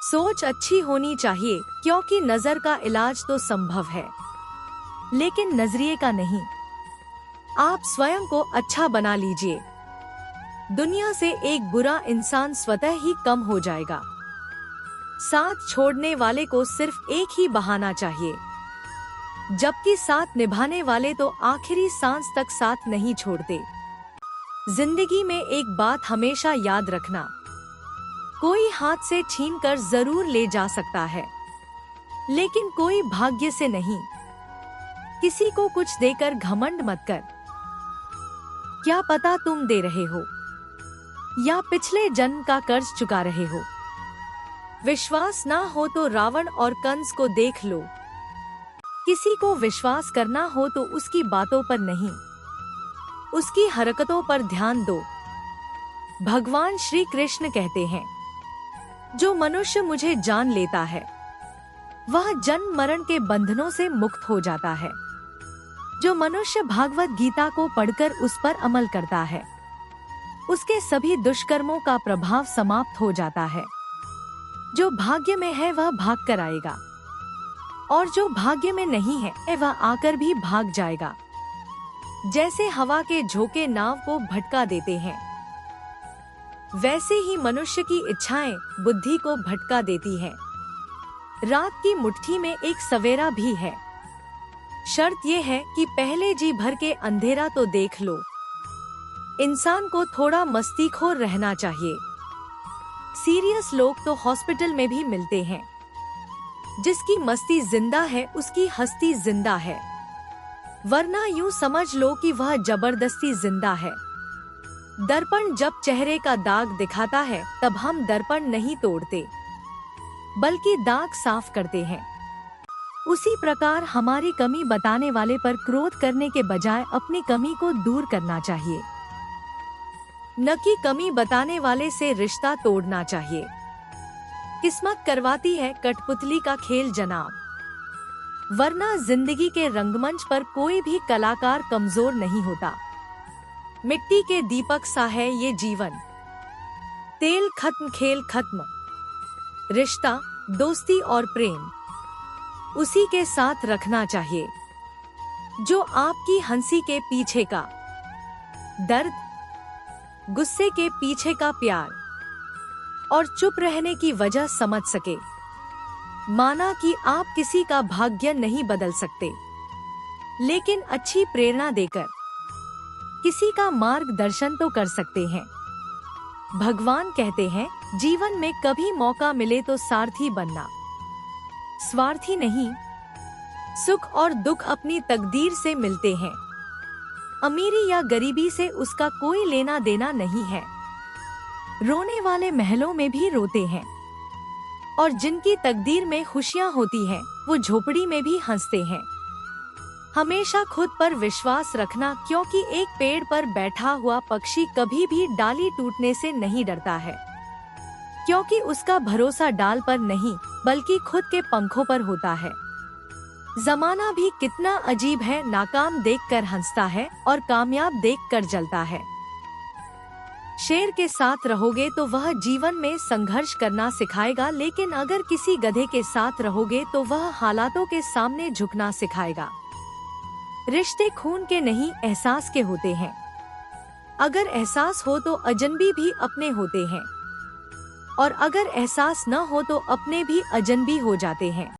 सोच अच्छी होनी चाहिए क्योंकि नजर का इलाज तो संभव है, लेकिन नजरिए का नहीं। आप स्वयं को अच्छा बना लीजिए। दुनिया से एक बुरा इंसान स्वतः ही कम हो जाएगा। साथ छोड़ने वाले को सिर्फ एक ही बहाना चाहिए, जबकि साथ निभाने वाले तो आखिरी सांस तक साथ नहीं छोड़ते। जिंदगी में एक बात हमेशा याद रखना, कोई हाथ से छीनकर जरूर ले जा सकता है, लेकिन कोई भाग्य से नहीं। किसी को कुछ देकर घमंड मत कर। क्या पता तुम दे रहे हो या पिछले जन्म का कर्ज चुका रहे हो। विश्वास ना हो तो रावण और कंस को देख लो। किसी को विश्वास करना हो तो उसकी बातों पर नहीं, उसकी हरकतों पर ध्यान दो। भगवान श्री कृष्ण कहते हैं, जो मनुष्य मुझे जान लेता है वह जन्म मरण के बंधनों से मुक्त हो जाता है। जो मनुष्य भागवत गीता को पढ़कर उस पर अमल करता है, उसके सभी दुष्कर्मों का प्रभाव समाप्त हो जाता है। जो भाग्य में है वह भाग कर आएगा, और जो भाग्य में नहीं है वह आकर भी भाग जाएगा। जैसे हवा के झोंके नाव को भटका देते हैं, वैसे ही मनुष्य की इच्छाएं बुद्धि को भटका देती हैं। रात की मुट्ठी में एक सवेरा भी है। शर्त यह है कि पहले जी भर के अंधेरा तो देख लो। इंसान को थोड़ा मस्तीखोर रहना चाहिए। सीरियस लोग तो हॉस्पिटल में भी मिलते हैं। जिसकी मस्ती जिंदा है उसकी हस्ती जिंदा है, वरना यूं समझ लो कि वह जबरदस्ती जिंदा है। दर्पण जब चेहरे का दाग दिखाता है तब हम दर्पण नहीं तोड़ते, बल्कि दाग साफ करते हैं। उसी प्रकार हमारी कमी बताने वाले पर क्रोध करने के बजाय अपनी कमी को दूर करना चाहिए, न कि कमी बताने वाले से रिश्ता तोड़ना चाहिए। किस्मत करवाती है कठपुतली का खेल जनाब, वरना जिंदगी के रंगमंच पर कोई भी कलाकार कमजोर नहीं होता। मिट्टी के दीपक सा है ये जीवन, तेल खत्म खेल खत्म। रिश्ता, दोस्ती और प्रेम उसी के साथ रखना चाहिए जो आपकी हंसी के पीछे का दर्द, गुस्से के पीछे का प्यार और चुप रहने की वजह समझ सके। माना कि आप किसी का भाग्य नहीं बदल सकते, लेकिन अच्छी प्रेरणा देकर किसी का मार्गदर्शन तो कर सकते हैं। भगवान कहते हैं, जीवन में कभी मौका मिले तो सारथी बनना, स्वार्थी नहीं। सुख और दुख अपनी तकदीर से मिलते हैं। अमीरी या गरीबी से उसका कोई लेना देना नहीं है। रोने वाले महलों में भी रोते हैं, और जिनकी तकदीर में खुशियां होती हैं, वो झोपड़ी में भी हंसते हैं। हमेशा खुद पर विश्वास रखना, क्योंकि एक पेड़ पर बैठा हुआ पक्षी कभी भी डाली टूटने से नहीं डरता है, क्योंकि उसका भरोसा डाल पर नहीं बल्कि खुद के पंखों पर होता है। जमाना भी कितना अजीब है, नाकाम देखकर हंसता है और कामयाब देखकर जलता है। शेर के साथ रहोगे तो वह जीवन में संघर्ष करना सिखाएगा, लेकिन अगर किसी गधे के साथ रहोगे तो वह हालातों के सामने झुकना सिखाएगा। रिश्ते खून के नहीं एहसास के होते हैं। अगर एहसास हो तो अजनबी भी अपने होते हैं, और अगर एहसास न हो तो अपने भी अजनबी हो जाते हैं।